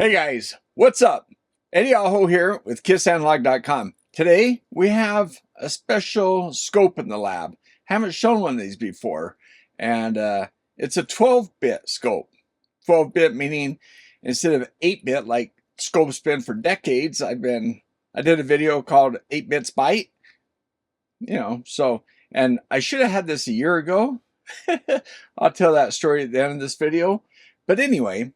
Hey guys, what's up? Eddie Aho here with KissAnalog.com. Today we have a special scope in the lab. Haven't shown one of these before, and it's a 12-bit scope. 12-bit meaning instead of 8-bit like scopes been for decades. I did a video called 8 Bits Byte, and I should have had this a year ago. I'll tell that story at the end of this video. But anyway,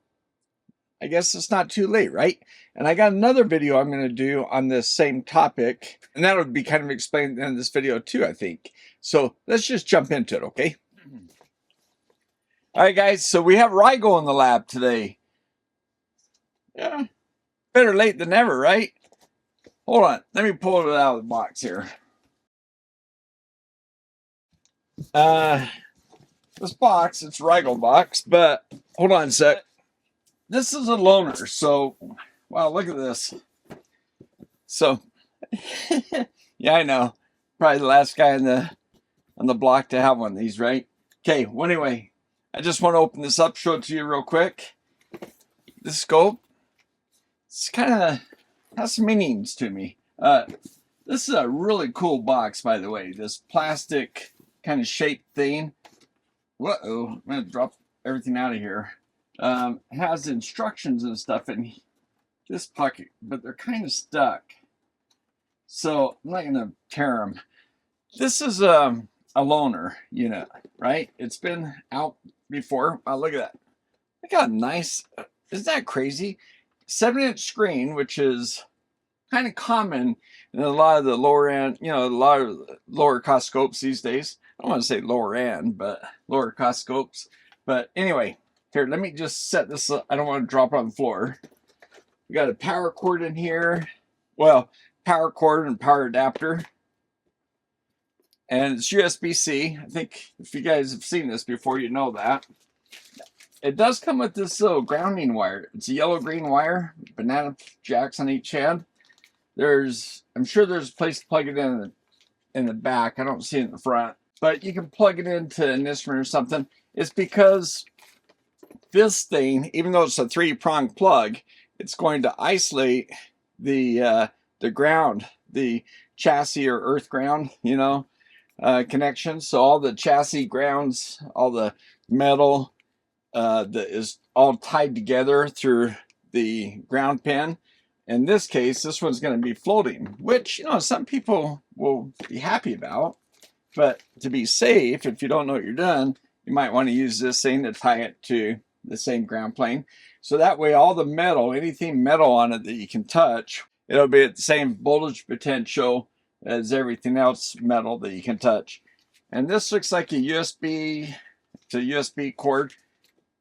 I guess it's not too late, right? And I got another video I'm going to do on this same topic, and that would be kind of explained in this video too, I think. So let's just jump into it, okay? All right, guys, so we have Rigol in the lab today. Yeah, better late than never, right? Hold on, let me pull it out of the box here. This box, it's Rigol box, but hold on a sec. This is a loaner, so wow, look at this. So yeah, I know, probably the last guy on the block to have one of these, right? Okay, well, anyway, I just want to open this up, show it to you real quick. This scope, it's kind of has some meanings to me. This is a really cool box, by the way. This plastic kind of shaped thing. Whoa, I'm gonna drop everything out of here. Has instructions and stuff in this pocket, but they're kind of stuck, so I'm not gonna tear them. This is a loaner unit, right? It's been out before. Wow, look at that. Look how nice. Isn't that crazy? 7-inch screen, which is kind of common in a lot of the lower end, a lot of lower cost scopes these days. I don't want to say lower end, but lower cost scopes. But anyway, here, let me just set this up. I don't want to drop it on the floor. We got a power cord in here. Well, power cord and power adapter. And it's USB-C. I think if you guys have seen this before, you know that. It does come with this little grounding wire. It's a yellow-green wire, banana jacks on each end. I'm sure there's a place to plug it in the back. I don't see it in the front. But you can plug it into an instrument or something. It's because this thing, even though it's a 3-prong plug, it's going to isolate the ground, the chassis or earth ground, connection. So all the chassis grounds, all the metal that is all tied together through the ground pin. In this case, this one's going to be floating, which, some people will be happy about. But to be safe, if you don't know what you're doing, you might want to use this thing to tie it to the same ground plane. So that way all the metal, anything metal on it that you can touch, it'll be at the same voltage potential as everything else metal that you can touch. And this looks like a USB, it's a USB cord.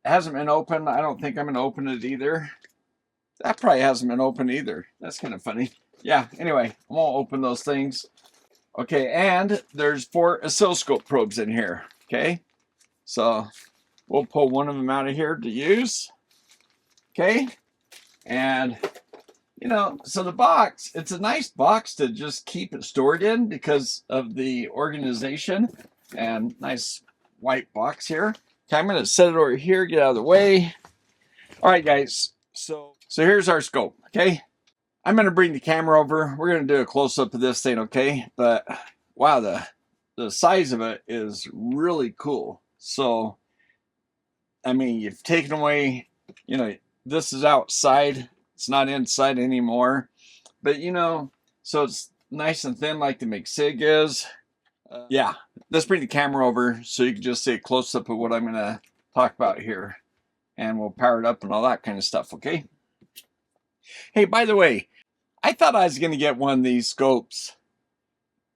It hasn't been opened. I don't think I'm going to open it either. That probably hasn't been opened either. That's kind of funny. Yeah, anyway, I won't open those things. Okay, and there's 4 oscilloscope probes in here, okay? So we'll pull one of them out of here to use, okay? And, so the box, it's a nice box to just keep it stored in because of the organization. And nice white box here. Okay, I'm going to set it over here, get out of the way. All right, guys, so here's our scope, okay? I'm going to bring the camera over. We're going to do a close-up of this thing, okay? But, wow, the size of it is really cool. So, I mean, you've taken away, this is outside. It's not inside anymore. But, so it's nice and thin like the McSig is. Yeah, let's bring the camera over so you can just see a close-up of what I'm going to talk about here. And we'll power it up and all that kind of stuff, okay? Hey, by the way, I thought I was going to get one of these scopes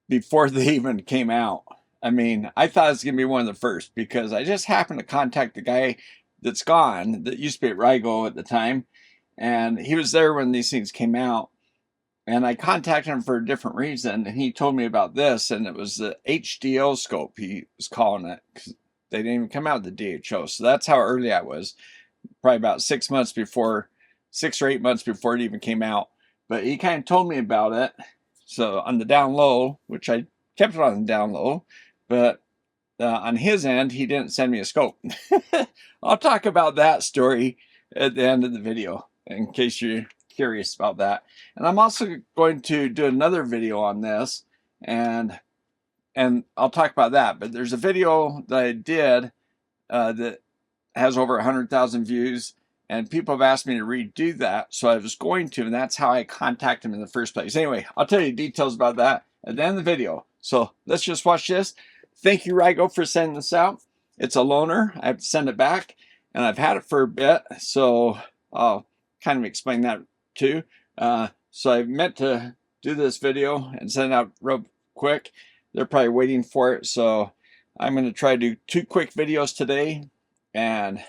before they even came out. I mean, I thought it was going to be one of the first because I just happened to contact the guy that's gone, that used to be at Rigol at the time. And he was there when these things came out. And I contacted him for a different reason. And he told me about this. And it was the HDO scope, he was calling it. Because they didn't even come out with the DHO. So that's how early I was. Probably about 6 months before, 6 or 8 months before it even came out. But he kind of told me about it. So on the down low, which I kept it on the down low, but on his end, he didn't send me a scope. I'll talk about that story at the end of the video. in case you're curious about that. And I'm also going to do another video on this, and I'll talk about that. But there's a video that I did that has over 100,000 views, and people have asked me to redo that, so I was going to, and that's how I contacted them in the first place. Anyway, I'll tell you details about that at the end of the video. So let's just watch this. Thank you, Rigol, for sending this out. It's a loaner. I have to send it back, and I've had it for a bit, so I'll kind of explain that too. So I meant to do this video and send it out real quick. They're probably waiting for it, so I'm going to try to do 2 quick videos today, and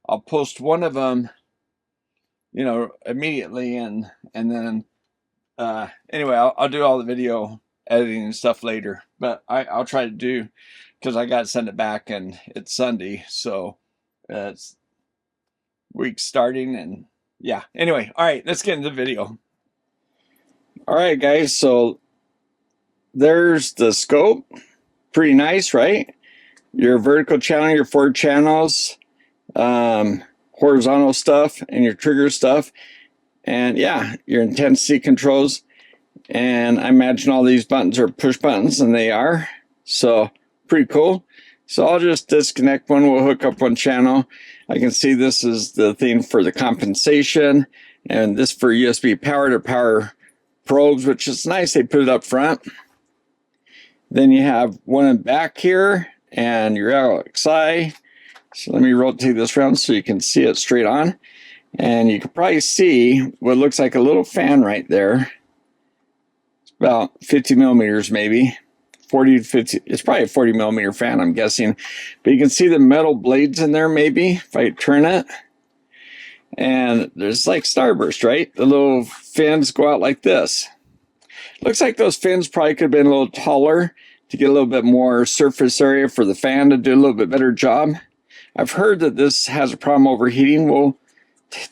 I'll post one of them, you know, immediately, and then anyway, I'll do all the video editing and stuff later. But I'll try to do, because I got to send it back, and it's Sunday, so it's week starting, and yeah. Anyway, all right, let's get into the video. All right, guys, so there's the scope. Pretty nice, right? Your vertical channel, your 4 channels, horizontal stuff, and your trigger stuff, and yeah, your intensity controls. And I imagine all these buttons are push buttons, and they are, so pretty cool. So I'll just disconnect one. We'll hook up one channel. I can see this is the thing for the compensation, and this for USB power to power probes, which is nice. They put it up front. Then you have one in back here, and your LXI. So let me rotate this around so you can see it straight on. And you can probably see what looks like a little fan right there. It's about 50 millimeters maybe. 40 to 50. It's probably a 40 millimeter fan, I'm guessing. But you can see the metal blades in there maybe if I turn it. And there's like starburst, right? The little fins go out like this. Looks like those fins probably could have been a little taller to get a little bit more surface area for the fan to do a little bit better job. I've heard that this has a problem overheating. We'll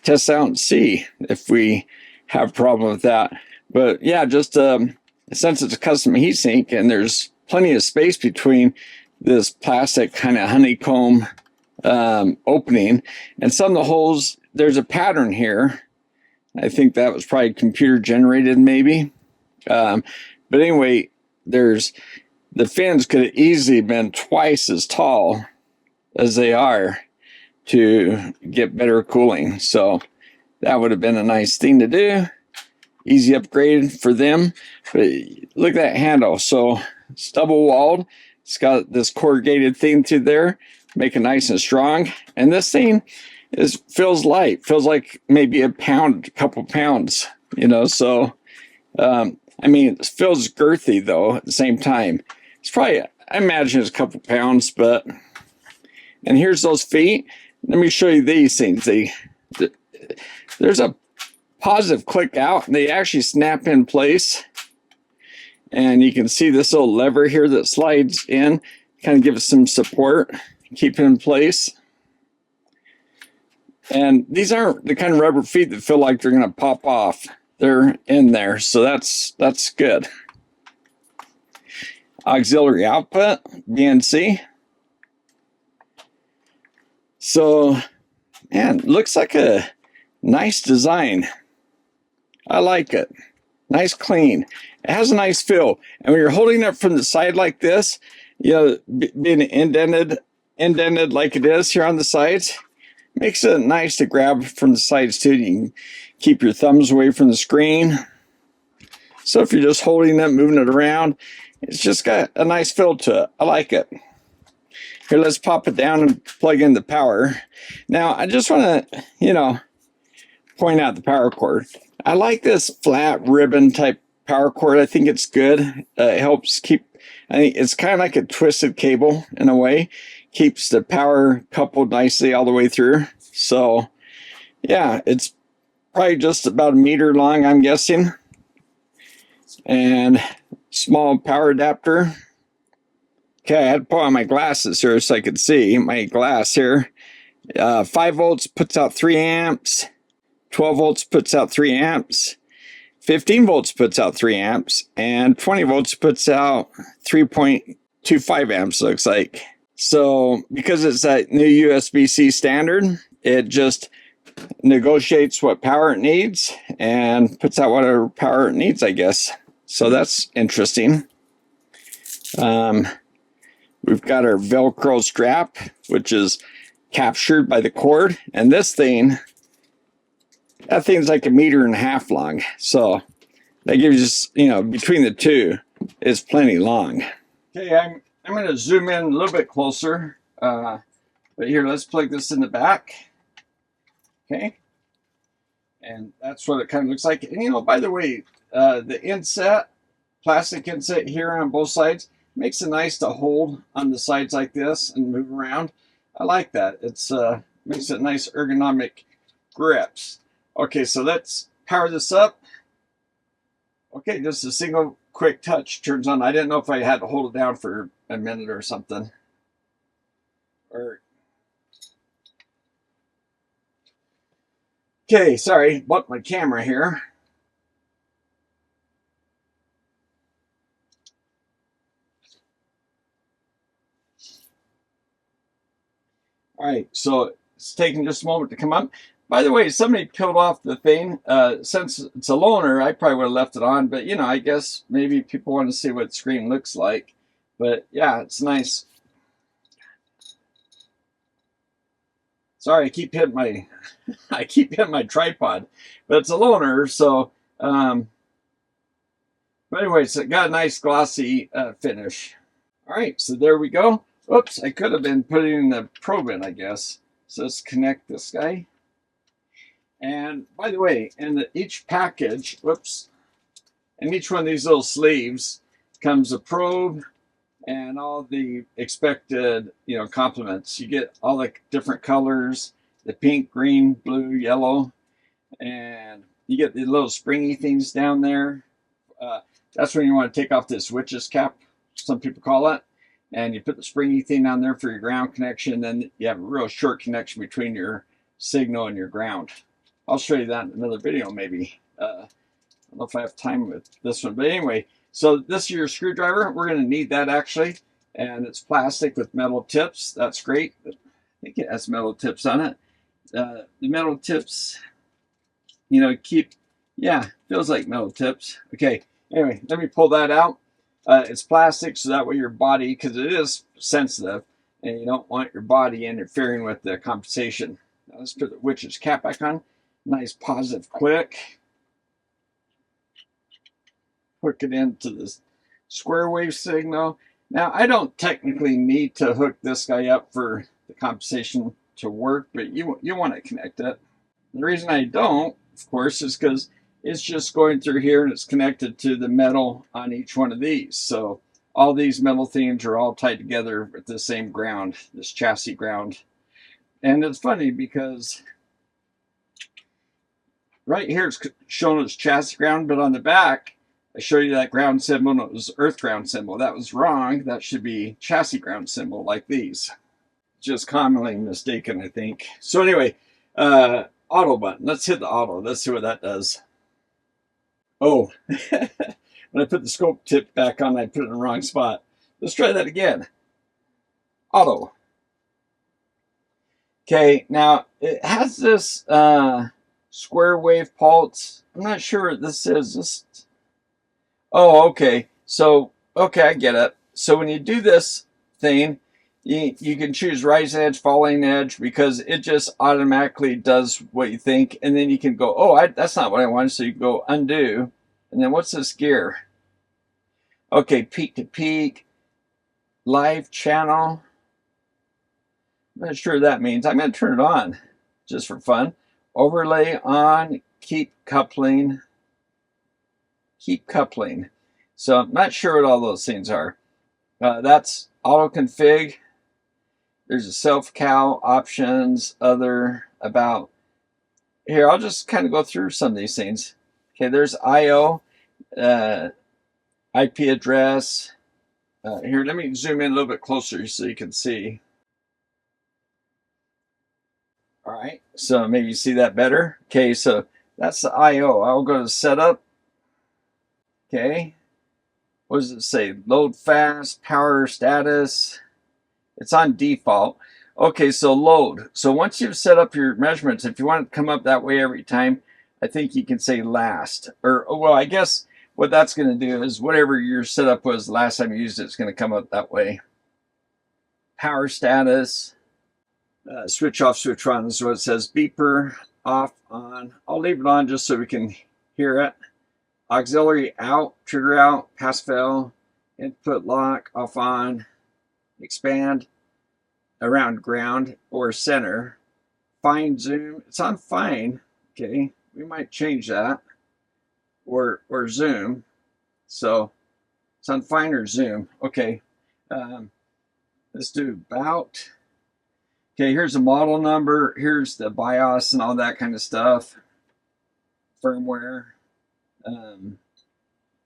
test out and see if we have a problem with that. But yeah, just since it's a custom heatsink and there's plenty of space between this plastic kind of honeycomb opening and some of the holes, there's a pattern here. I think that was probably computer generated maybe. But anyway, the fins could have easily been twice as tall as they are to get better cooling. So that would have been a nice thing to do. Easy upgrade for them. But look at that handle. So it's double walled. It's got this corrugated thing through there, make it nice and strong. And this thing feels light. Feels like maybe a couple pounds, you know. So I mean, it feels girthy though at the same time. It's probably, I imagine it's a couple pounds, but, and here's those feet. Let me show you these things. There's a positive click out, and they actually snap in place. And you can see this little lever here that slides in, kind of gives some support, keep it in place. And these aren't the kind of rubber feet that feel like they're going to pop off. They're in there, so that's good. Auxiliary output, BNC. So, man, looks like a nice design. I like it. Nice clean. It has a nice feel. And when you're holding it from the side like this, you know, being indented like it is here on the sides, makes it nice to grab from the sides too. You can keep your thumbs away from the screen. So if you're just holding it, moving it around, it's just got a nice feel to it. I like it. Here, let's pop it down and plug in the power. Now, I just want to, you know, point out the power cord. I like this flat ribbon type power cord. I think it's good. It helps keep, I think it's kind of like a twisted cable in a way. Keeps the power coupled nicely all the way through. So, yeah, it's probably just about a meter long, I'm guessing. And small power adapter. Okay, I had to put on my glasses here so I could see my glass here. 5 volts puts out 3 amps. 12 volts puts out 3 amps. 15 volts puts out 3 amps. And 20 volts puts out 3.25 amps, looks like. So, because it's that new USB-C standard, it just negotiates what power it needs and puts out whatever power it needs, I guess. So that's interesting. We've got our Velcro strap, which is captured by the cord. And this thing, that thing's like 1.5 meters long. So that gives you, between the two, it's plenty long. Okay, I'm going to zoom in a little bit closer. But here, let's plug this in the back. Okay. And that's what it kind of looks like. And by the way, the inset, plastic inset here on both sides, makes it nice to hold on the sides like this and move around. I like that. It's makes it nice ergonomic grips. Okay, so let's power this up. Okay, just a single quick touch turns on. I didn't know if I had to hold it down for a minute or something. Okay, sorry, bumped my camera here. All right, so it's taking just a moment to come up. By the way, somebody peeled off the thing. Since it's a loaner, I probably would have left it on, but I guess maybe people want to see what the screen looks like. But yeah, it's nice. Sorry, I keep hitting my tripod, but it's a loaner, so but anyways, it got a nice glossy finish. All right, so there we go. Oops, I could have been putting the probe in, I guess. So let's connect this guy. And by the way, in each package, in each one of these little sleeves comes a probe and all the expected, complements. You get all the different colors, the pink, green, blue, yellow, and you get the little springy things down there. That's when you want to take off this witch's cap, some people call it, and you put the springy thing down there for your ground connection. Then you have a real short connection between your signal and your ground. I'll show you that in another video, maybe. I don't know if I have time with this one, but anyway. So this is your screwdriver. We're going to need that actually, and it's plastic with metal tips. That's great. I think it has metal tips on it. The metal tips, feels like metal tips. Okay. Anyway, let me pull that out. It's plastic, so that way your body, because it is sensitive, and you don't want your body interfering with the compensation. Now let's put the witch's cap back on. Nice positive click. Hook it into the square wave signal. Now, I don't technically need to hook this guy up for the compensation to work, but you want to connect it. The reason I don't, of course, is because it's just going through here and it's connected to the metal on each one of these. So all these metal things are all tied together with the same ground, this chassis ground. And it's funny because right here it's shown as chassis ground, but on the back, I show you that ground symbol and it was earth ground symbol. That was wrong. That should be chassis ground symbol like these. Just commonly mistaken, I think. So anyway, auto button. Let's hit the auto. Let's see what that does. Oh, when I put the scope tip back on, I put it in the wrong spot. Let's try that again. Auto. Okay, now it has this square wave pulse. I'm not sure what this is. Oh, okay. So, okay, I get it. So when you do this thing, you can choose rising edge, falling edge, because it just automatically does what you think. And then you can go, oh, that's not what I wanted. So you go undo. And then what's this gear? Okay, peak to peak, live channel. I'm not sure what that means. I'm going to turn it on just for fun. Overlay on, keep coupling. Keep coupling. So I'm not sure what all those things are. That's auto config. There's a self cal options, other, about. Here, I'll just kind of go through some of these things. Okay, there's IO, IP address. Here, let me zoom in a little bit closer so you can see. All right, so maybe you see that better. Okay, so that's the IO. I'll go to setup. Okay, what does it say? Load fast, power status. It's on default. Okay, so load. So once you've set up your measurements, if you want it to come up that way every time, I think you can say last. Or, well, I guess what that's going to do is whatever your setup was last time you used it, it's going to come up that way. Power status, switch off, switch on. This is what it says. Beeper, off, on. I'll leave it on just so we can hear it. Auxiliary out, trigger out, pass fail, input lock, off, on, expand, around ground or center. Fine zoom, it's on fine. Okay, we might change that. Or zoom. So it's on fine or zoom. Okay, let's do about. Okay, here's the model number. Here's the BIOS and all that kind of stuff. Firmware.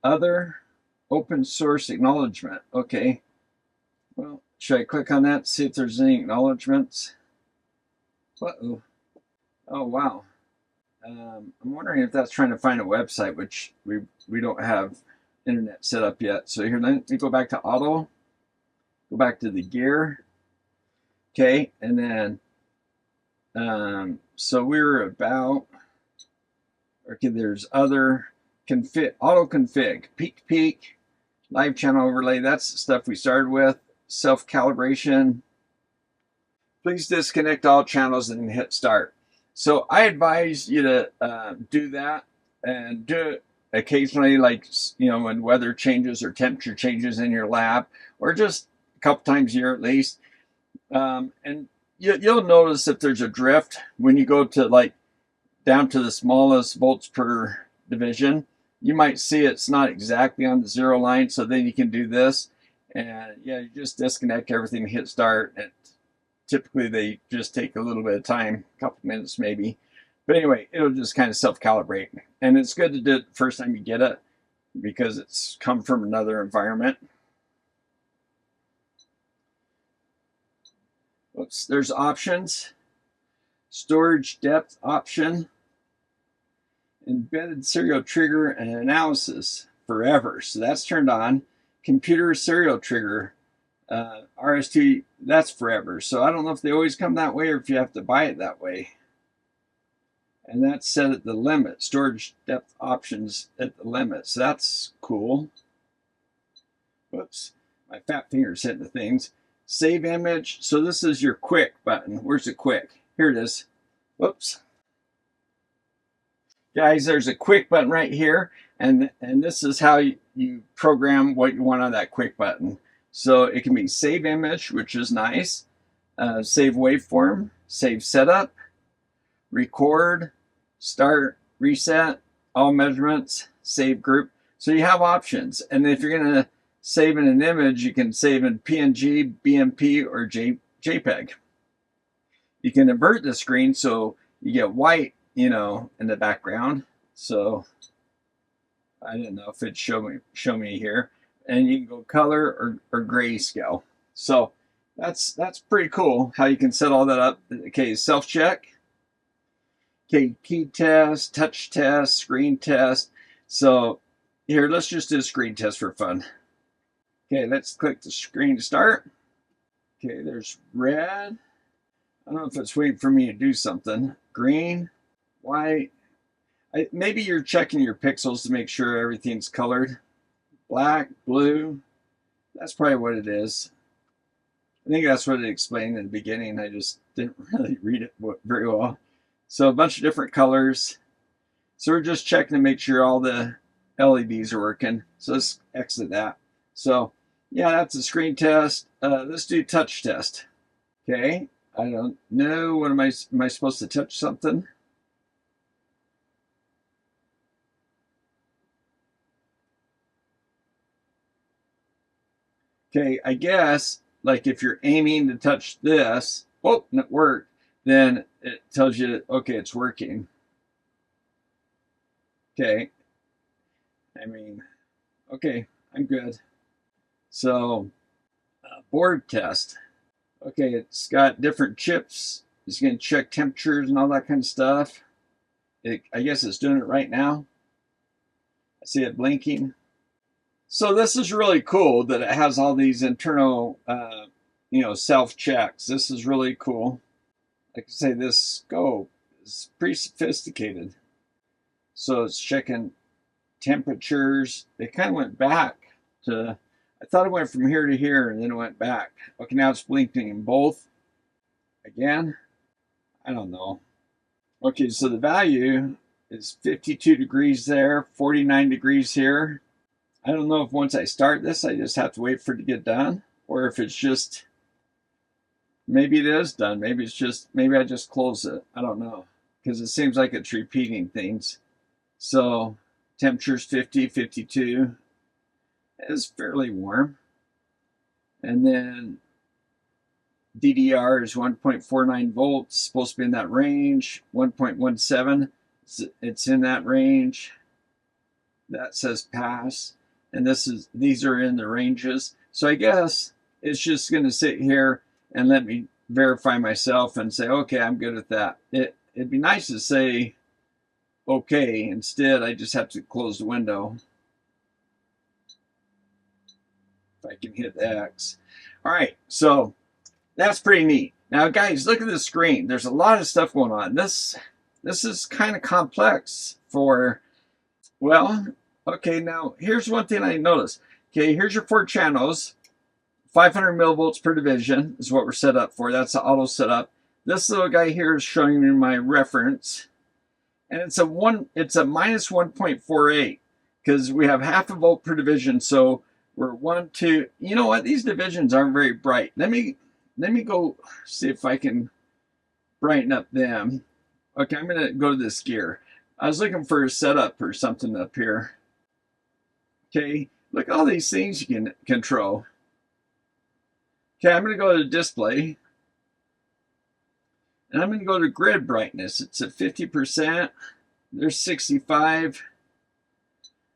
Other open source acknowledgement. Okay. Well, should I click on that to see if there's any acknowledgements? Uh-oh. Oh, wow. I'm wondering if that's trying to find a website, which we don't have internet set up yet. So here, let me go back to auto. Go back to the gear. Okay, and then, so we're about, okay, there's other config, auto config, peak to peak, live channel overlay. That's the stuff we started with. Self calibration. Please disconnect all channels and hit start. So I advise you to do that and do it occasionally, like, you know, when weather changes or temperature changes in your lab, or just a couple times a year at least. And you'll notice if there's a drift when you go to like down to the smallest volts per division. You might see it's not exactly on the 0 line, so then you can do this, and yeah, you just disconnect everything, hit start, and typically they just take a little bit of time, a couple minutes maybe, but anyway, it'll just kind of self-calibrate, and it's good to do it the first time you get it because it's come from another environment. Oops, there's options. Storage depth option. Embedded serial trigger and analysis forever. So that's turned on. Computer serial trigger. RST, that's forever. So I don't know if they always come that way or if you have to buy it that way. And that's set at the limit. Storage depth options at the limit. So that's cool. Whoops. My fat finger's hitting the things. Save image. So this is your quick button. Where's the quick? Here it is. Whoops. Guys, there's a quick button right here. And this is how you program what you want on that quick button. So it can be save image, which is nice. Save waveform. Save setup. Record. Start. Reset. All measurements. Save group. So you have options. And if you're going to save in an image, you can save in PNG, BMP, or JPEG. You can invert the screen so you get white, you know, in the background. So I didn't know if it'd show me here. And you can go color or grayscale. So that's pretty cool how you can set all that up. Okay, self check. Okay, key test, touch test, screen test. So here, let's just do a screen test for fun. Okay, let's click the screen to start. Okay, there's red. I don't know if it's waiting for me to do something. Green, white. Maybe you're checking your pixels to make sure everything's colored. Black, blue. That's probably what it is. I think that's what it explained in the beginning. I just didn't really read it very well. So a bunch of different colors. So we're just checking to make sure all the LEDs are working. So let's exit that. So yeah, that's a screen test. Let's do touch test. Okay, I don't know. What am I supposed to touch something? Okay, I guess like if you're aiming to touch this, oh, and it worked, then it tells you, okay, it's working. Okay, I mean, okay, I'm good. So, board test. Okay, it's got different chips. It's going to check temperatures and all that kind of stuff. I guess it's doing it right now. I see it blinking. So this is really cool that it has all these internal you know, self checks. This is really cool. Like I say, this scope is pretty sophisticated. So it's checking temperatures. It kind of went back to, I thought it went from here to here and then it went back. Okay, now it's blinking in both. Again, I don't know. Okay, so the value is 52 degrees there, 49 degrees here. I don't know if once I start this, I just have to wait for it to get done, or if it's just, maybe it is done. Maybe it's just, maybe I just close it. I don't know, because it seems like it's repeating things. So temperature's 50, 52. It's fairly warm. And then DDR is 1.49 volts, supposed to be in that range. 1.17, it's in that range. That says pass. And these are in the ranges. So I guess it's just going to sit here and let me verify myself and say, okay, I'm good with that. It'd be nice to say okay. Instead, I just have to close the window. If I can hit X. All right, so that's pretty neat. Now, guys, look at the screen. There's a lot of stuff going on. This is kind of complex for, well, okay, now here's one thing I noticed. Okay, here's your 4 channels. 500 millivolts per division is what we're set up for. That's the auto setup. This little guy here is showing me my reference. And it's a minus 1.48 because we have half a volt per division. So we're 1, 2. You know what? These divisions aren't very bright. Let me go see if I can brighten up them. Okay, I'm going to go to this gear. I was looking for a setup or something up here. Okay, look at all these things you can control. Okay, I'm going to go to display. And I'm going to go to grid brightness. It's at 50%. There's 65.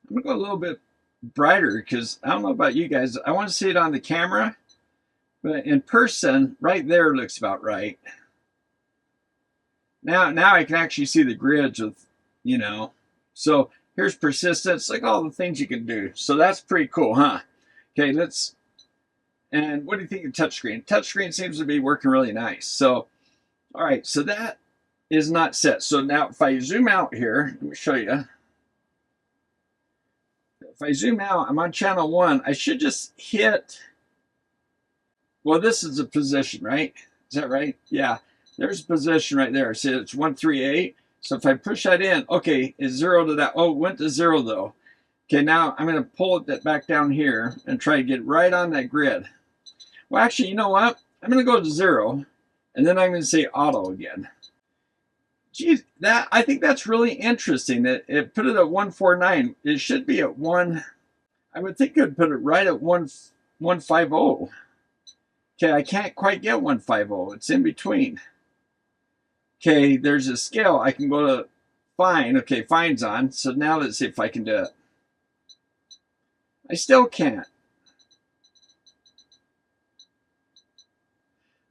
I'm going to go a little bit brighter because I don't know about you guys. I want to see it on the camera. But in person, right there looks about right. Now I can actually see the grids with, you know. So here's persistence. Look at all the things you can do. So that's pretty cool, huh? Okay, and what do you think of touchscreen? Touchscreen seems to be working really nice. So, all right, so that is not set. So now if I zoom out here, let me show you. If I zoom out, I'm on channel 1. I should just hit, well, this is a position, right? Is that right? Yeah, there's a position right there. See, it's 138. So if I push that in, okay, it's 0 to that. Oh, it went to 0 though. Okay, now I'm going to pull it back down here and try to get right on that grid. Well, actually, you know what? I'm going to go to 0, and then I'm going to say auto again. Geez, I think that's really interesting that it put it at 149. It should be at 1. I would think it would put it right at 150. Okay, I can't quite get 150. It's in between. Okay, there's a scale. I can go to fine. Okay, fine's on. So now let's see if I can do it. I still can't.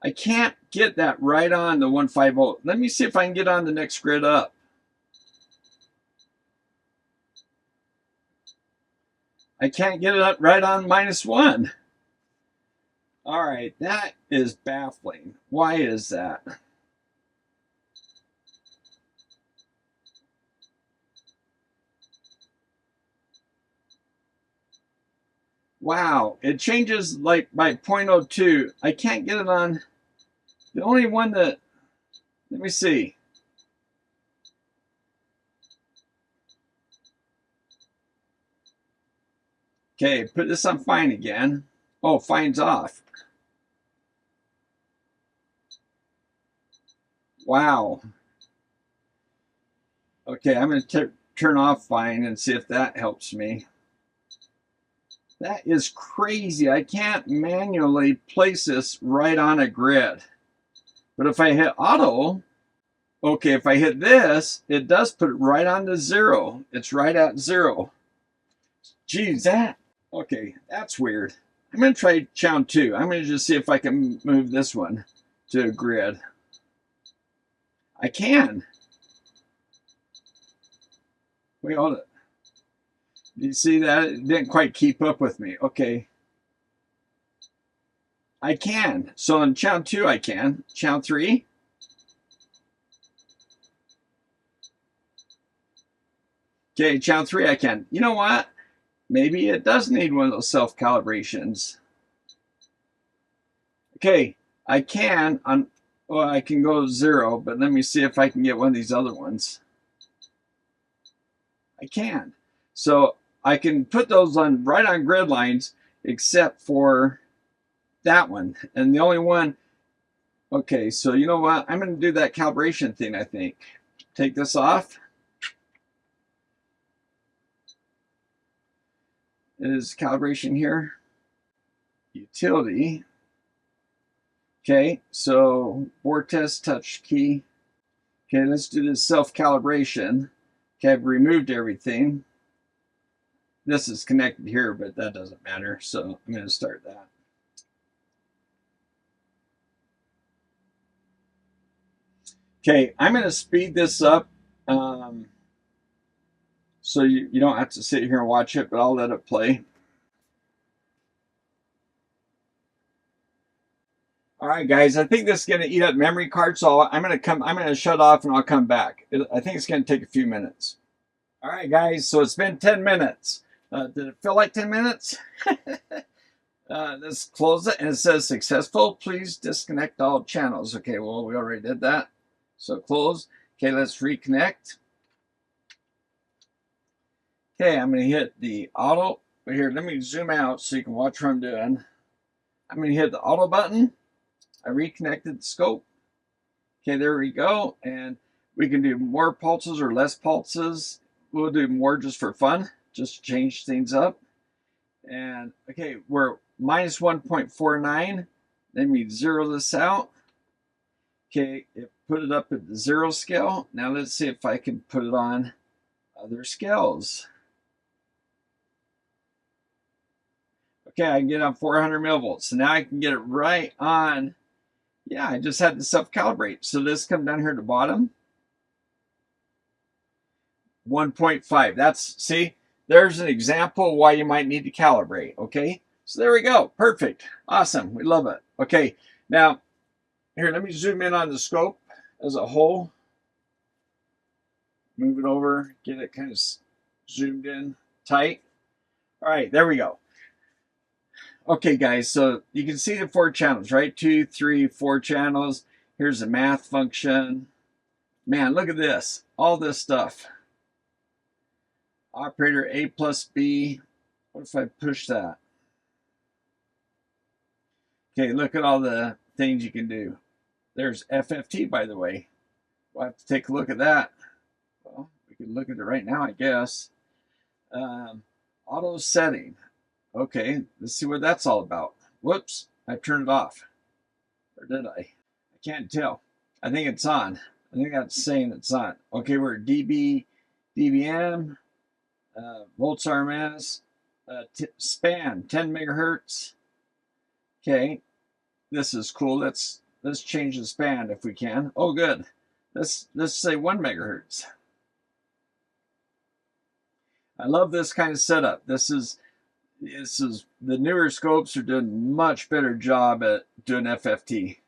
I can't get that right on the 150. Let me see if I can get on the next grid up. I can't get it up right on -1. All right, that is baffling. Why is that? Wow, it changes like by 0.02. I can't get it on. The only one that, let me see. Okay, put this on fine again. Oh, fine's off. Wow. Okay, I'm going to turn off fine and see if that helps me. That is crazy. I can't manually place this right on a grid. But if I hit auto, okay, if I hit this, it does put it right on the 0. It's right at 0. Geez, okay, that's weird. I'm going to try channel 2. I'm going to just see if I can move this one to a grid. I can. Wait, hold it. You see that? It didn't quite keep up with me. Okay. I can. So on channel 2, I can. Channel 3. Okay, channel 3, I can. You know what? Maybe it does need one of those self-calibrations. Okay, I can. Well, I can go 0, but let me see if I can get one of these other ones. I can. So I can put those on right on grid lines, except for that one. And the only one, okay, so you know what? I'm going to do that calibration thing, I think. Take this off. It is calibration here. Utility. Okay, so board test touch key. Okay, let's do this self-calibration. Okay, I've removed everything. This is connected here, but that doesn't matter. So I'm going to start that. Okay, I'm going to speed this up so you don't have to sit here and watch it, but I'll let it play. All right, guys, I think this is going to eat up memory card, so I'm going to shut off and I'll come back. I think it's going to take a few minutes. All right, guys, so it's been 10 minutes. Did it feel like 10 minutes? Let's close it, and it says successful. Please disconnect all channels. Okay, well, we already did that. So close. Okay, let's reconnect. Okay, I'm going to hit the auto. Here, let me zoom out so you can watch what I'm doing. I'm going to hit the auto button. I reconnected the scope. Okay, there we go. And we can do more pulses or less pulses. We'll do more just for fun, just to change things up. And okay, we're minus 1.49. Let me zero this out. Okay, put it up at the 0 scale. Now let's see if I can put it on other scales. Okay, I can get on 400 millivolts. So now I can get it right on. Yeah, I just had to self-calibrate. So this come down here at the bottom. 1.5. That's, see, there's an example why you might need to calibrate. Okay, so there we go. Perfect. Awesome. We love it. Okay, now here, let me zoom in on the scope as a whole. Move it over, get it kind of zoomed in tight. All right, there we go. Okay, guys, so you can see the 4 channels, right? 2, 3, 4 channels. Here's the math function. Man, look at this. All this stuff. Operator A plus B. What if I push that? Okay, look at all the things you can do. There's FFT, by the way. We'll have to take a look at that. Well, we can look at it right now, I guess. Auto setting. Okay, let's see what that's all about. Whoops, I turned it off. Or did I? I can't tell. I think it's on. I think that's saying it's on. Okay, we're dB, dBm, volts RMS, span 10 megahertz. Okay, this is cool. Let's change the span if we can. Oh, good. Let's say 1 megahertz. I love this kind of setup. This is the newer scopes are doing much better job at doing FFT.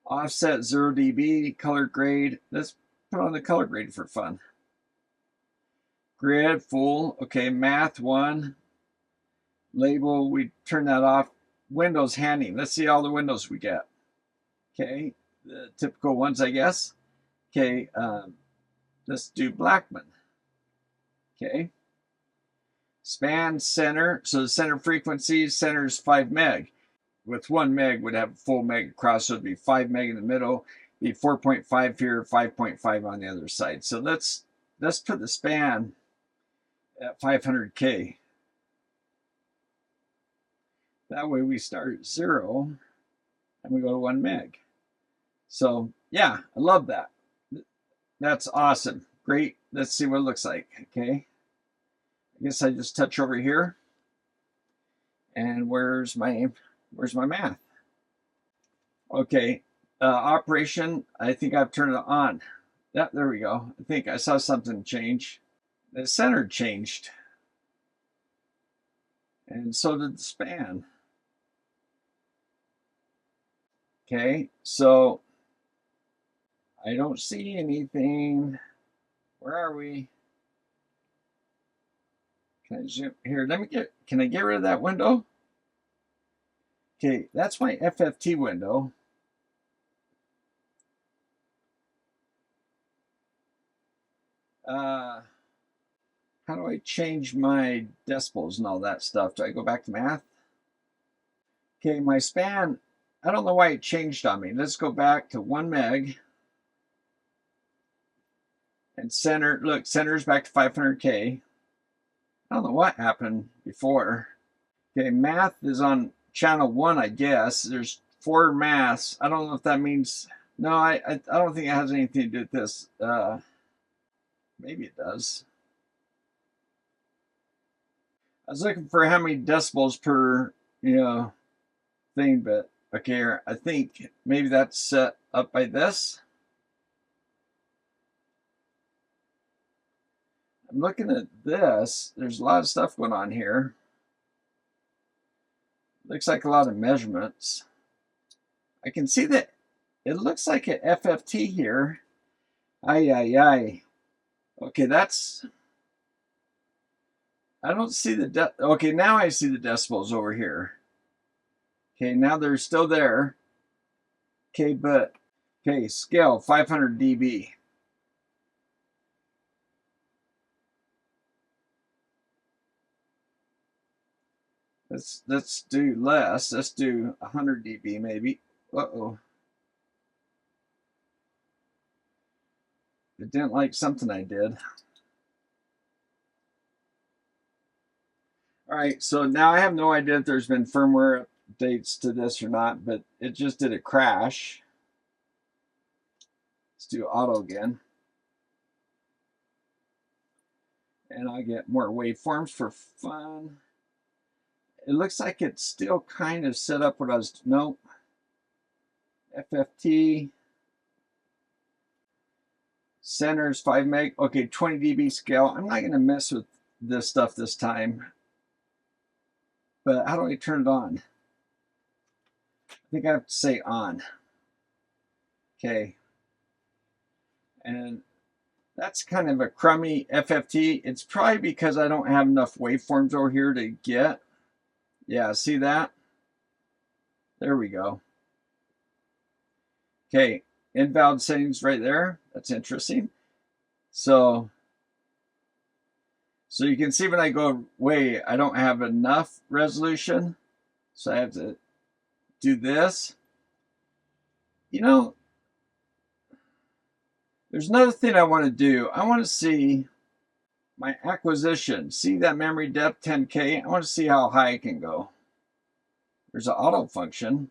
Offset 0 dB, color grade. Let's put on the color grade for fun. Grid full. Okay, math 1. Label, we turn that off. Windows handy. Let's see all the windows we get. Okay, the typical ones, I guess. Okay, let's do Blackman. Okay. Span center. So the center frequency, center is 5 meg. With 1 meg would have a full meg across, so it'd be 5 meg in the middle, be 4.5 here, 5.5 on the other side. So let's put the span at 500K. That way we start at 0 and we go to 1 meg. So yeah, I love that. That's awesome. Great. Let's see what it looks like. Okay. I guess I just touch over here. And where's my math? Okay. Operation, I think I've turned it on. Yeah, there we go. I think I saw something change. The center changed. And so did the span. Okay, so I don't see anything. Where are we? Can I zoom here? Can I get rid of that window? Okay, that's my FFT window. How do I change my decibels and all that stuff? Do I go back to math? Okay, my span, I don't know why it changed on me. Let's go back to 1 meg. And center, look, center's back to 500K. I don't know what happened before. Okay, math is on channel 1, I guess. There's 4 maths. I don't know if that means, no, I don't think it has anything to do with this. Maybe it does. I was looking for how many decibels per, thing, but okay, I think maybe that's set up by this. I'm looking at this. There's a lot of stuff going on here. Looks like a lot of measurements. I can see that it looks like an FFT here. Ay. Okay, that's, I don't see the, okay, now I see the decibels over here. Okay, now they're still there. Okay, but, okay, scale 500 dB. Let's do less. Let's do 100 dB maybe. Uh-oh. It didn't like something I did. All right, so now I have no idea if there's been firmware updates to this or not, but it just did a crash. Let's do auto again. And I get more waveforms for fun. It looks like it's still kind of set up what I was, nope. FFT. Centers 5 meg. Okay, 20 dB scale. I'm not going to mess with this stuff this time. But how do I turn it on? I think I have to say on. Okay. And that's kind of a crummy FFT. It's probably because I don't have enough waveforms over here to get. Yeah, see that? There we go. Okay, invalid settings right there. That's interesting. So you can see when I go away, I don't have enough resolution. So I have to do this. You know, there's another thing I want to do. I want to see my acquisition. See that memory depth 10K? I want to see how high it can go. There's an auto function.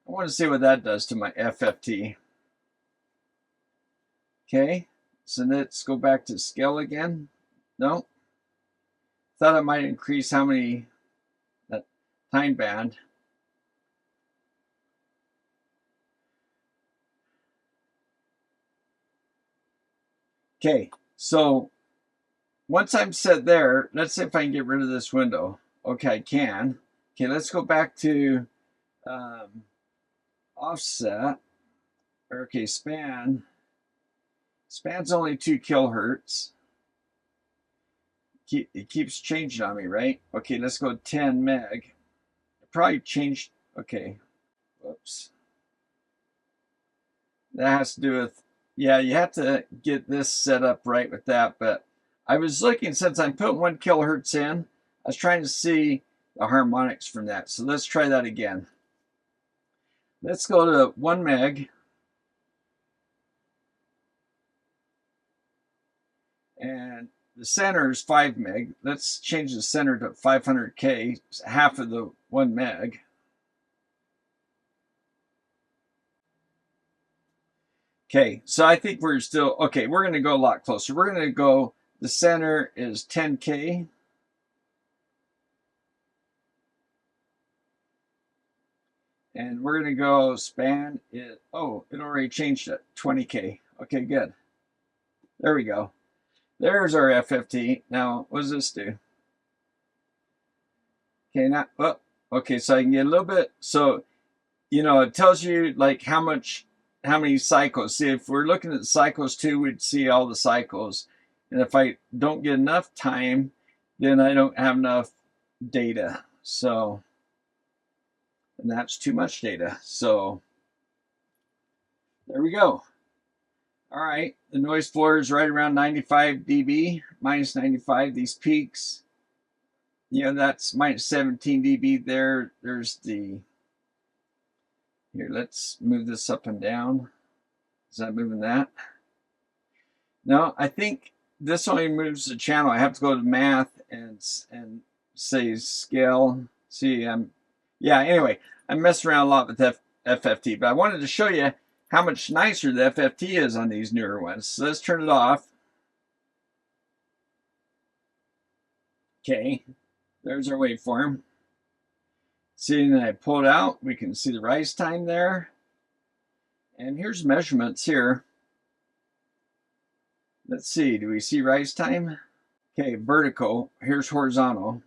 I want to see what that does to my FFT. Okay, so let's go back to scale again. No. Thought I might increase how many, that time band. Okay, so once I'm set there, let's see if I can get rid of this window. Okay, I can. Okay, let's go back to offset. Okay, span. Span's only 2 kilohertz. It keeps changing on me, right? Okay, let's go 10 meg. It probably changed. Okay, whoops. That has to do with, yeah, you have to get this set up right with that. But I was looking, since I'm putting 1 kilohertz in, I was trying to see the harmonics from that. So let's try that again. Let's go to 1 meg. And the center is 5 meg. Let's change the center to 500K, half of the 1 meg. Okay, so I think we're still, okay, we're going to go a lot closer. We're going to go, the center is 10K. And we're going to go span it. Oh, it already changed it, 20K. Okay, good. There we go. There's our FFT. Now, what does this do? Okay, now, oh, okay, so I can get a little bit. So you know, it tells you like how many cycles. See, if we're looking at cycles 2, we'd see all the cycles. And if I don't get enough time, then I don't have enough data. So, and that's too much data. So there we go. All right, the noise floor is right around 95 dB, minus 95, these peaks. You know, that's minus 17 dB there. There's the, here, let's move this up and down. Is that moving that? No, I think this only moves the channel. I have to go to math and say scale. See, yeah, anyway, I'm messing around a lot with FFT, but I wanted to show you how much nicer the FFT is on these newer ones. So let's turn it off. Okay, there's our waveform. See, and then I pull it out. We can see the rise time there. And here's measurements here. Let's see, do we see rise time? Okay, vertical. Here's horizontal.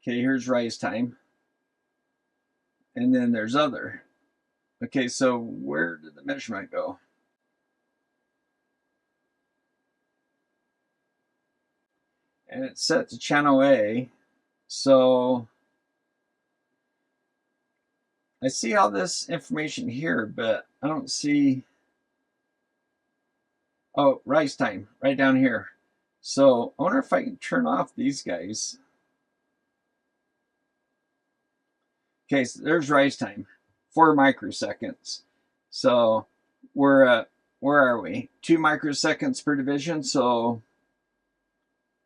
Okay, here's rise time. And then there's other. Okay, so where did the measurement go? And it's set to channel A. So I see all this information here, but I don't see, oh, rise time right down here. So I wonder if I can turn off these guys. Okay, so there's rise time, 4 microseconds. So we're at, where are we? 2 microseconds per division. So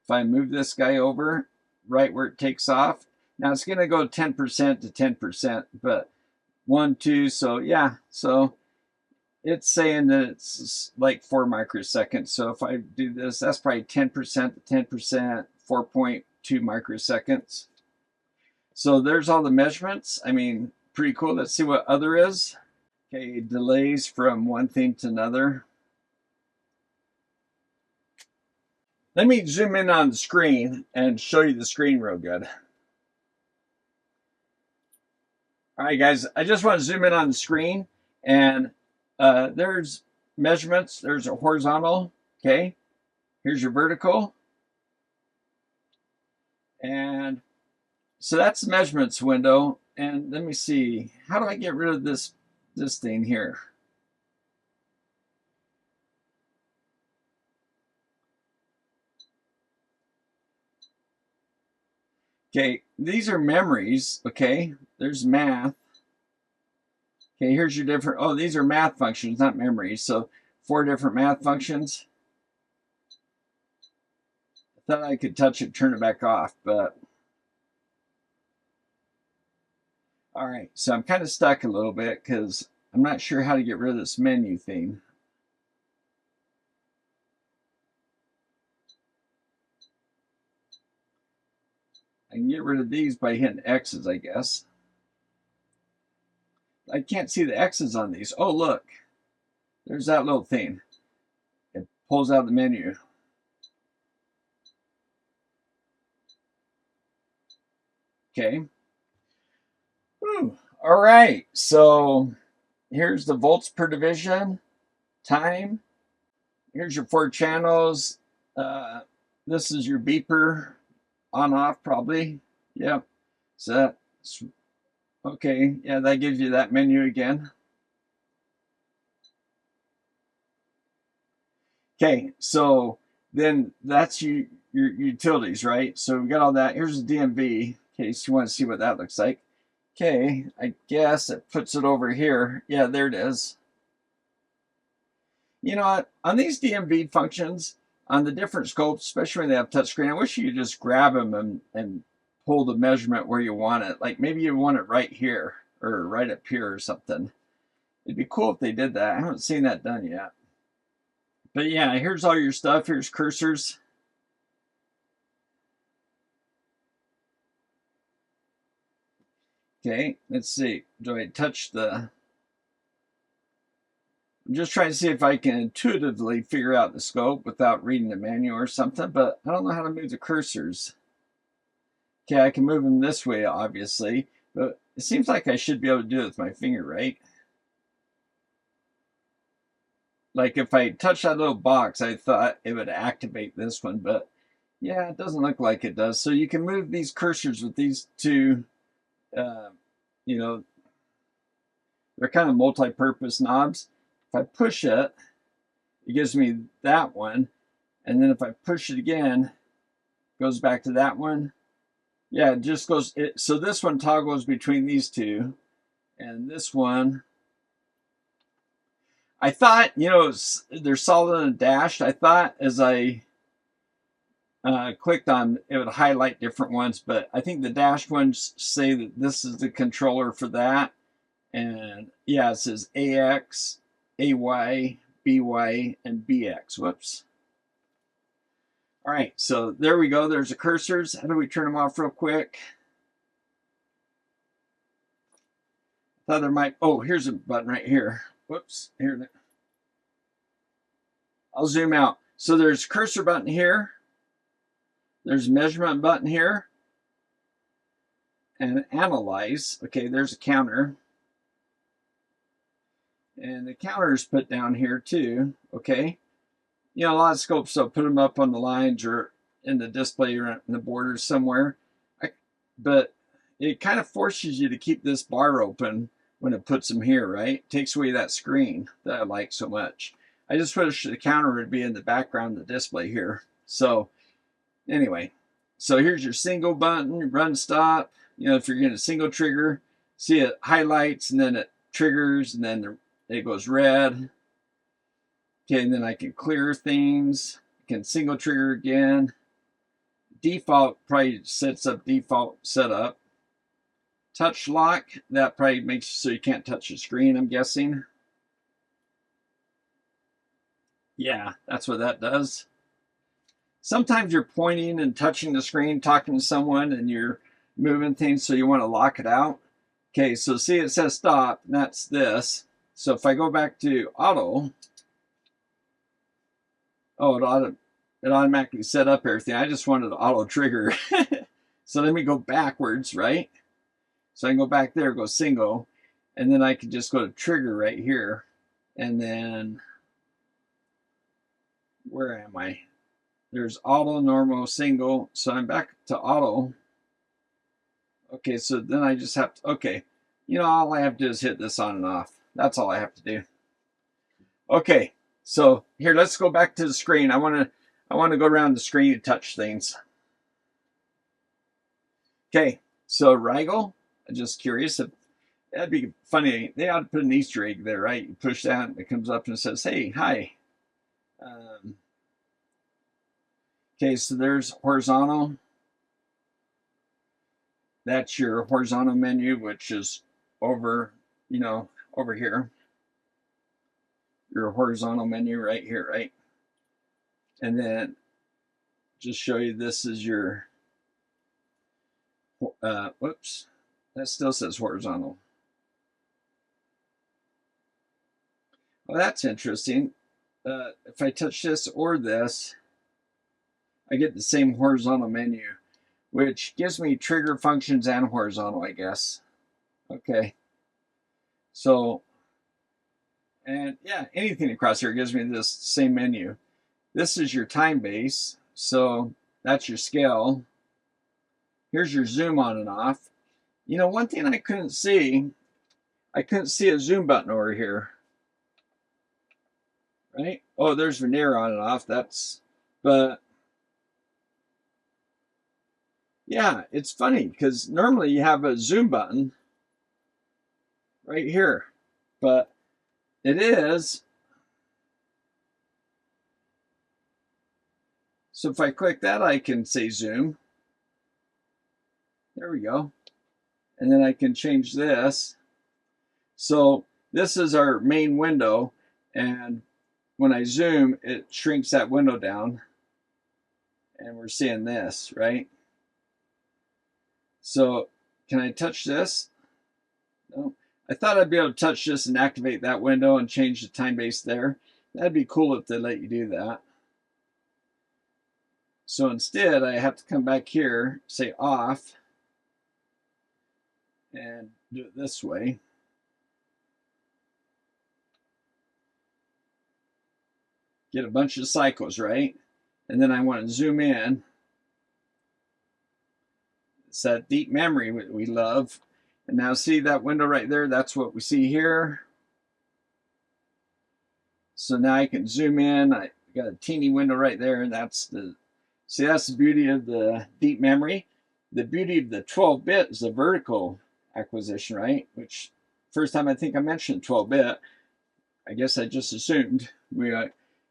if I move this guy over right where it takes off, now it's going to go 10% to 10%, but 1, 2, so yeah, so it's saying that it's like 4 microseconds. So if I do this, that's probably 10% to 10%, 4.2 microseconds. So there's all the measurements. I mean, pretty cool. Let's see what other is. Okay, delays from one thing to another. Let me zoom in on the screen and show you the screen real good. All right, guys, I just want to zoom in on the screen, and there's measurements. There's a horizontal, okay? Here's your vertical. And so that's the measurements window. And let me see, how do I get rid of this thing here? Okay, these are memories, okay? There's math. Okay, here's your different, oh, these are math functions, not memories. So 4 different math functions. I thought I could touch it, turn it back off, but. All right, so I'm kind of stuck a little bit because I'm not sure how to get rid of this menu thing. I can get rid of these by hitting X's, I guess. I can't see the X's on these. Oh, look. There's that little thing. It pulls out the menu. Okay. Whew. All right. So here's the volts per division, time. Here's your 4 channels. This is your beeper, on off probably. Yep. So that's okay. Yeah, that gives you that menu again. Okay, so then that's your utilities, right? So we got all that. Here's the DMV, in case you want to see what that looks like. Okay, I guess it puts it over here. Yeah, there it is. You know what? On these DMV functions, on the different scopes, especially when they have touchscreen, I wish you could just grab them and pull the measurement where you want it. Like maybe you want it right here or right up here or something. It'd be cool if they did that. I haven't seen that done yet. But yeah, here's all your stuff. Here's cursors. Okay, let's see. Do I touch the... I'm just trying to see if I can intuitively figure out the scope without reading the manual or something, but I don't know how to move the cursors. Okay, I can move them this way, obviously, but It seems like I should be able to do it with my finger, right? Like if I touch that little box, I thought it would activate this one, but yeah, it doesn't look like it does. So you can move these cursors with these two, uh, you know, they're kind of multi-purpose knobs. If I push it, it gives me that one. And then if I push it again, it goes back to that one. Yeah, it just goes. So this one toggles between these two. And this one, I thought, they're solid and dashed. I thought as I clicked on, it would highlight different ones. But I think the dashed ones say that this is the controller for that. And yeah, it says AX, AY, BY, and BX. Whoops. All right, so there we go. There's the cursors. How do we turn them off real quick? I thought there might, oh, here's a button right here. Whoops, here. I'll zoom out. So there's cursor button here. There's measurement button here. And analyze. Okay, there's a counter. And the counter is put down here too. Okay. A lot of scopes, so put them up on the lines or in the display or in the borders somewhere. But it kind of forces you to keep this bar open when it puts them here, right? It takes away that screen that I like so much. I just wish the counter would be in the background of the display here. So anyway, so here's your single button, run, stop. If you're going to single trigger, see it highlights and then it triggers and then it goes red. Okay, and then I can clear things. I can single trigger again. Default probably sets up default setup. Touch lock, that probably makes so you can't touch the screen, I'm guessing. Yeah, that's what that does. Sometimes you're pointing and touching the screen, talking to someone, and you're moving things, so you want to lock it out. Okay, so see it says stop, and that's this. So if I go back to auto, oh, it automatically set up everything. I just wanted to auto trigger. So let me go backwards, right? So I can go back there, go single, and then I can just go to trigger right here. And then, where am I? There's auto, normal, single. So I'm back to auto. Okay, so then I just have to, okay. All I have to do is hit this on and off. That's all I have to do. Okay, so here, let's go back to the screen. I want to go around the screen and touch things. Okay, so Rigol, I'm just curious if that'd be funny. They ought to put an Easter egg there, right? You push that and it comes up and it says, hey, hi. Okay, so there's horizontal. That's your horizontal menu, which is over, over here. Your horizontal menu right here, right? And then just show you this is your, whoops, that still says horizontal. Well, that's interesting. If I touch this or this, I get the same horizontal menu, which gives me trigger functions and horizontal, I guess. Okay. So, and yeah, anything across here gives me this same menu. This is your time base. So that's your scale. Here's your zoom on and off. One thing I couldn't see a zoom button over here. Right? Oh, there's veneer on and off. But yeah, it's funny because normally you have a zoom button right here, but it is. So if I click that, I can say zoom. There we go. And then I can change this. So this is our main window, and when I zoom, it shrinks that window down, and we're seeing this, right? So can I touch this? No. I thought I'd be able to touch this and activate that window and change the time base there. That'd be cool if they let you do that. So instead, I have to come back here, say off, and do it this way. Get a bunch of cycles, right? And then I want to zoom in. It's that deep memory we love. And now see that window right there? That's what we see here. So now I can zoom in. I got a teeny window right there. And that's the, see, that's the beauty of the deep memory. The beauty of the 12-bit is the vertical acquisition, right? Which first time I think I mentioned 12-bit, I guess I just assumed we,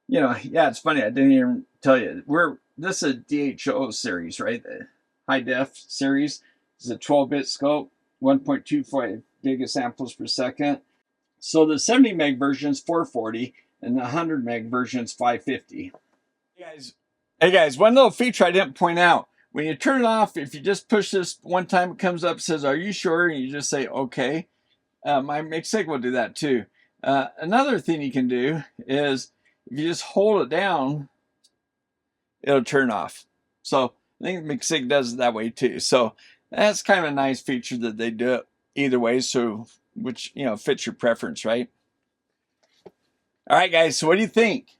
you know, yeah, it's funny. I didn't even tell you. This is a DHO series, right? The high def series. This is a 12-bit scope, 1.25 gigasamples per second. So the 70 meg version is 440, and the 100 meg version is 550. Hey guys, one little feature I didn't point out. When you turn it off, if you just push this one time, it comes up, says, "Are you sure?" And you just say, "Okay." My MixSig will do that too. Another thing you can do is if you just hold it down, it'll turn off. So I think MixSig does it that way too. So that's kind of a nice feature that they do it either way. So which, you know, fits your preference, right? All right, guys. So what do you think?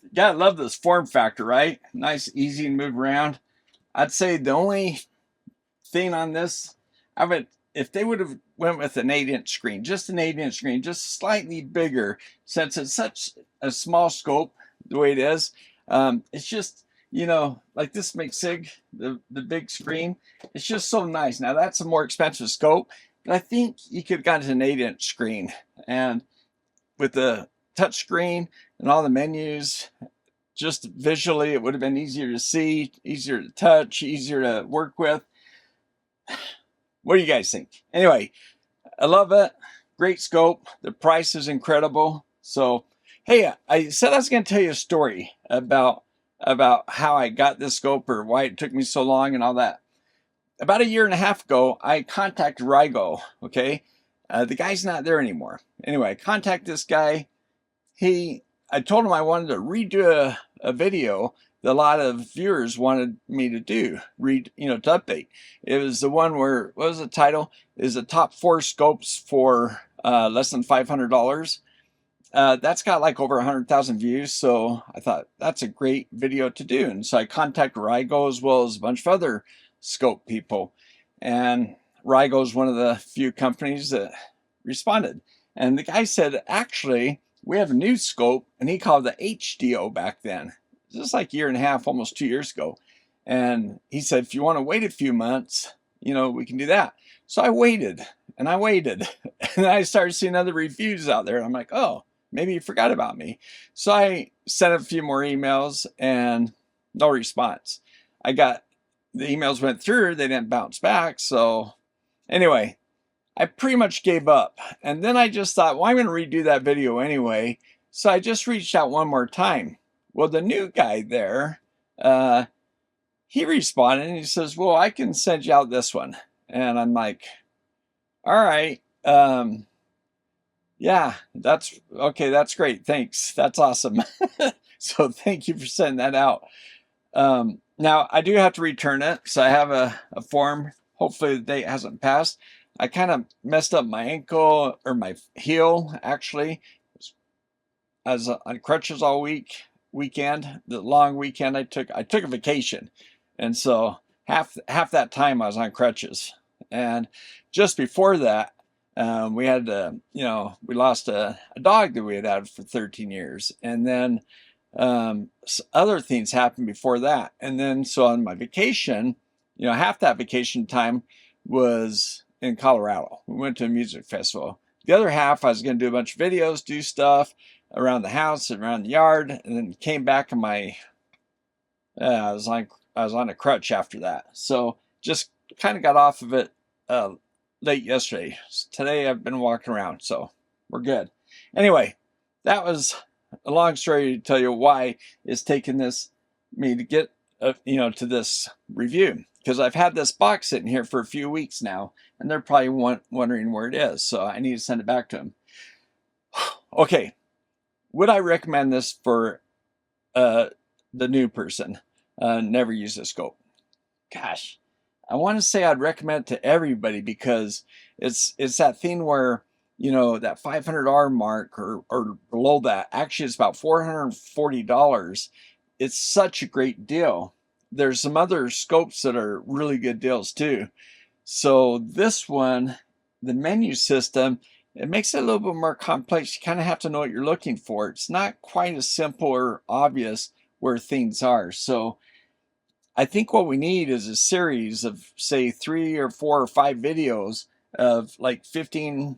You gotta love this form factor, right? Nice, easy to move around. I'd say the only thing on this, if they would have went with an 8-inch screen, just an 8-inch screen, just slightly bigger, since it's such a small scope the way it is, it's just, you know, like this MixSig, the big screen, it's just so nice. Now that's a more expensive scope, but I think you could have gotten an 8-inch screen, and with the touch screen and all the menus, just visually it would have been easier to see, easier to touch, easier to work with. What do you guys think? Anyway, I love it. Great scope. The price is incredible. So, hey, I said I was going to tell you a story about how I got this scope or why it took me so long and all that. About a year and a half ago, I contacted Rigol, okay? The guy's not there anymore. Anyway, I contacted this guy. I told him I wanted to redo a video that a lot of viewers wanted me to do, to update. It was the one where, what was the title? Is the top 4 scopes for less than $500. That's got like over 100,000 views, so I thought that's a great video to do. And so I contacted Rigol as well as a bunch of other scope people. And Rigol is one of the few companies that responded. And the guy said, actually, we have a new scope, and he called the HDO back then. Just like a year and a half, almost 2 years ago. And he said, if you want to wait a few months, you know, we can do that. So I waited, and I waited. And I started seeing other reviews out there. And I'm like, oh, maybe you forgot about me. So I sent a few more emails, and no response. The emails went through, they didn't bounce back. So anyway, I pretty much gave up. And then I just thought, well, I'm going to redo that video anyway. So I just reached out one more time. Well, the new guy there, he responded and he says, well, I can send you out this one. And I'm like, all right. Yeah, that's okay. That's great. Thanks. That's awesome. So thank you for sending that out. Now I do have to return it. So I have a form. Hopefully the date hasn't passed. I kind of messed up my ankle or my heel, actually. I was on crutches all weekend. The long weekend I took a vacation. And so half that time I was on crutches. And just before that, we had, we lost a dog that we had for 13 years. And then other things happened before that. And then so on my vacation, half that vacation time was in Colorado. We went to a music festival. The other half, I was going to do a bunch of videos, do stuff around the house and around the yard, and then came back and I was on a crutch after that. So just kind of got off of it late yesterday. Today I've been walking around, so we're good. Anyway, that was a long story to tell you why it's taken me to get to this review, because I've had this box sitting here for a few weeks now, and they're probably wondering where it is, so I need to send it back to them. Okay, would I recommend this for the new person? Never use a scope. Gosh, I want to say I'd recommend it to everybody because it's that thing where, you know, that $500 mark or below that, actually it's about $440. It's such a great deal. There's some other scopes that are really good deals too. So this one, the menu system, it makes it a little bit more complex. You kind of have to know what you're looking for. It's not quite as simple or obvious where things are. So I think what we need is a series of, say, 3 or 4 or 5 videos of like 10,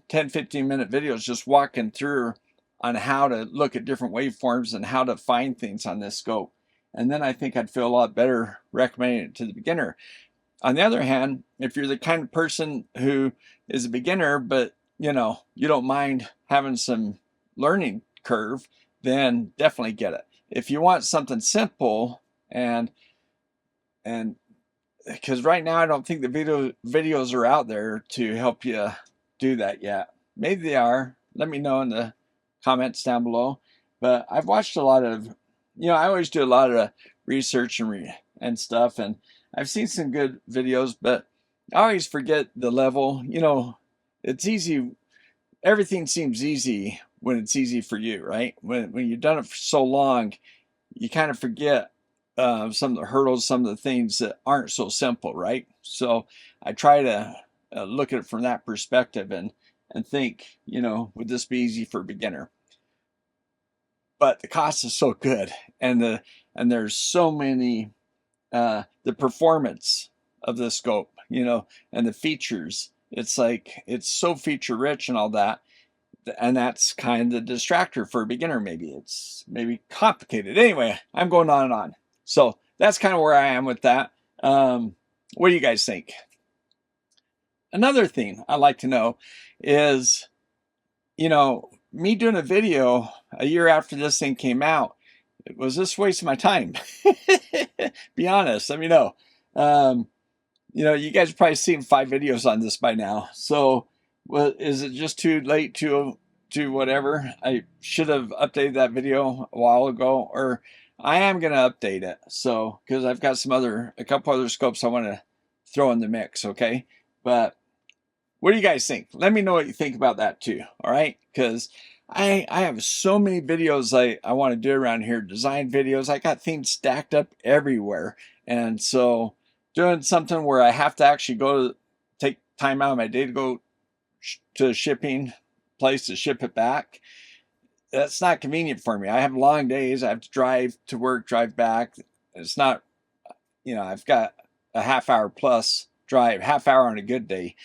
15-minute videos just walking through on how to look at different waveforms and how to find things on this scope. And then I think I'd feel a lot better recommending it to the beginner. On the other hand, if you're the kind of person who is a beginner, but you know, you don't mind having some learning curve, then definitely get it. If you want something simple and because right now I don't think the videos are out there to help you do that yet. Maybe they are. Let me know in the comments down below. But I've watched a lot of, you know, I always do a lot of research and stuff, and I've seen some good videos, but I always forget the level. You know, it's easy. Everything seems easy when it's easy for you, right? When you've done it for so long, you kind of forget some of the hurdles, some of the things that aren't so simple, right? So I try to look at it from that perspective and think, you know, would this be easy for a beginner? But the cost is so good, and there's so many the performance of the scope, you know, and the features. It's like it's so feature rich and all that. And that's kind of the distractor for a beginner. Maybe it's complicated. Anyway, I'm going on and on. So that's kind of where I am with that. What do you guys think? Another thing I'd like to know is, you know, me doing a video a year after this thing came out, was this wasting my time? Be honest, let me know. You know, you guys have probably seen 5 videos on this by now. So, well, is it just too late to whatever? I should have updated that video a while ago, or I am going to update it. So, because I've got a couple other scopes I want to throw in the mix, okay? But what do you guys think? Let me know what you think about that too, all right? Because I have so many videos I want to do around here, design videos. I got things stacked up everywhere. And so doing something where I have to actually take time out of my day to go to a shipping place to ship it back, that's not convenient for me. I have long days. I have to drive to work, drive back. It's not, you know, I've got a half-hour plus drive, half-hour on a good day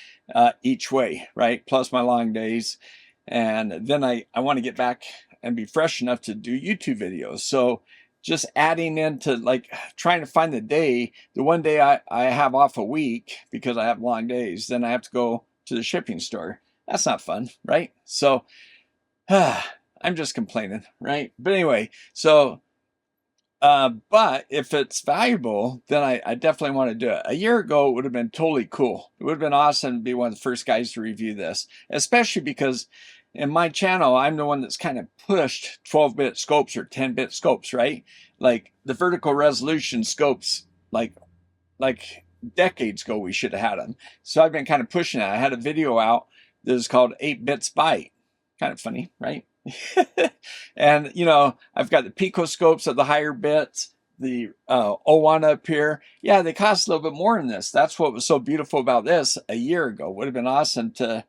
each way, right? Plus my long days. And then I want to get back and be fresh enough to do YouTube videos. So just adding into like trying to find the one day I have off a week because I have long days, then I have to go to the shipping store. That's not fun, right? So I'm just complaining, right? But anyway, so but if it's valuable, then I definitely want to do it. A year ago, it would have been totally cool. It would have been awesome to be one of the first guys to review this, especially because in my channel, I'm the one that's kind of pushed 12-bit scopes or 10-bit scopes, right? Like the vertical resolution scopes, like decades ago, we should have had them. So I've been kind of pushing it. I had a video out that was called 8 bits byte. Kind of funny, right? And, you know, I've got the pico scopes of the higher bits, the O1 up here. Yeah, they cost a little bit more than this. That's what was so beautiful about this a year ago. Would have been awesome to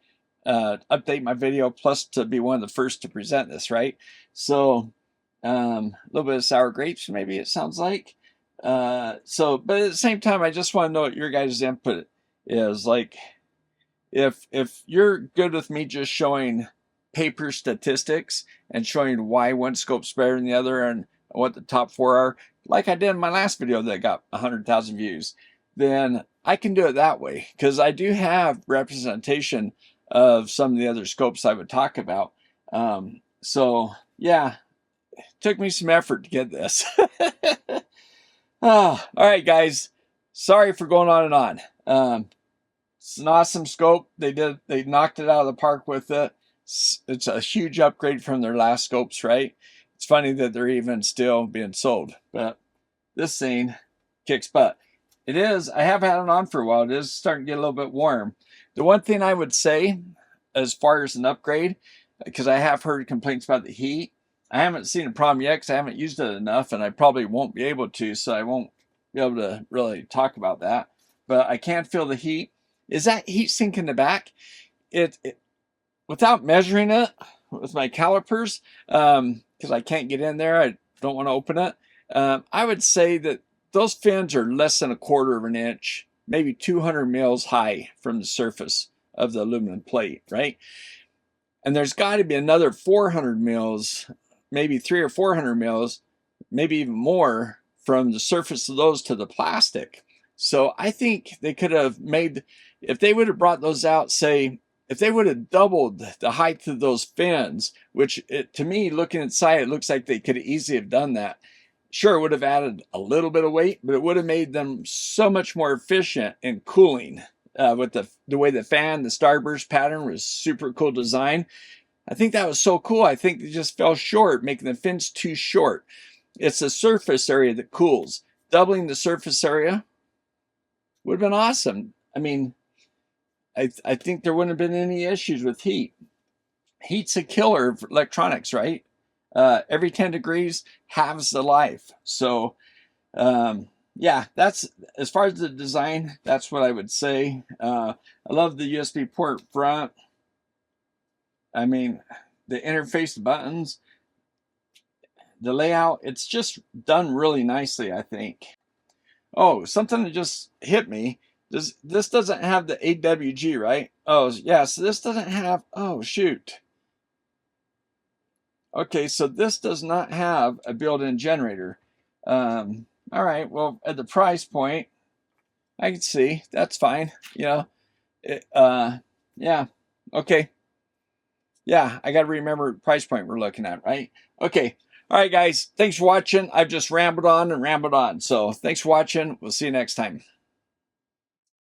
update my video, plus to be one of the first to present this, right? So a little bit of sour grapes, maybe it sounds like. But at the same time, I just want to know what your guys' input is. Like, if you're good with me just showing paper statistics and showing why one scope's better than the other and what the top 4 are, like I did in my last video that got 100,000 views, then I can do it that way, because I do have representation of some of the other scopes I would talk about. So yeah, it took me some effort to get this. All right, guys, sorry for going on and on. It's an awesome scope. They knocked it out of the park with it. It's a huge upgrade from their last scopes, right? It's funny that they're even still being sold, but this thing kicks butt. It is. I have had it on for a while. It is starting to get a little bit warm. The one thing I would say, as far as an upgrade, because I have heard complaints about the heat, I haven't seen a problem yet because I haven't used it enough, and I probably won't be able to, so I won't be able to really talk about that. But I can feel the heat. Is that heat sink in the back? It without measuring it with my calipers, because I can't get in there, I don't want to open it. I would say that those fins are less than 1/4 of an inch, maybe 200 mils high from the surface of the aluminum plate, right? And there's got to be another 400 mils, maybe 300 or 400 mils, maybe even more from the surface of those to the plastic. So I think they could have made, if they would have brought those out, say, if they would have doubled the height of those fins, which to me, looking inside, it looks like they could easily have done that. Sure, it would have added a little bit of weight, but it would have made them so much more efficient in cooling. With the way the fan, the starburst pattern was super cool design. I think that was so cool. I think they just fell short, making the fins too short. It's the surface area that cools. Doubling the surface area would have been awesome. I mean, I think there wouldn't have been any issues with heat. Heat's a killer for electronics, right? Every 10 degrees halves the life. So, yeah, that's, as far as the design, that's what I would say. I love the USB port front. I mean, the interface buttons, the layout, it's just done really nicely, I think. Oh, something that just hit me. This doesn't have the AWG, right? Oh, yeah, so this doesn't have, oh, shoot. Okay, so this does not have a built-in generator. All right, well, at the price point, I can see, that's fine. You know, yeah, okay. Yeah, I got to remember the price point we're looking at, right? Okay. All right, guys. Thanks for watching. I've just rambled on and rambled on. So thanks for watching. We'll see you next time.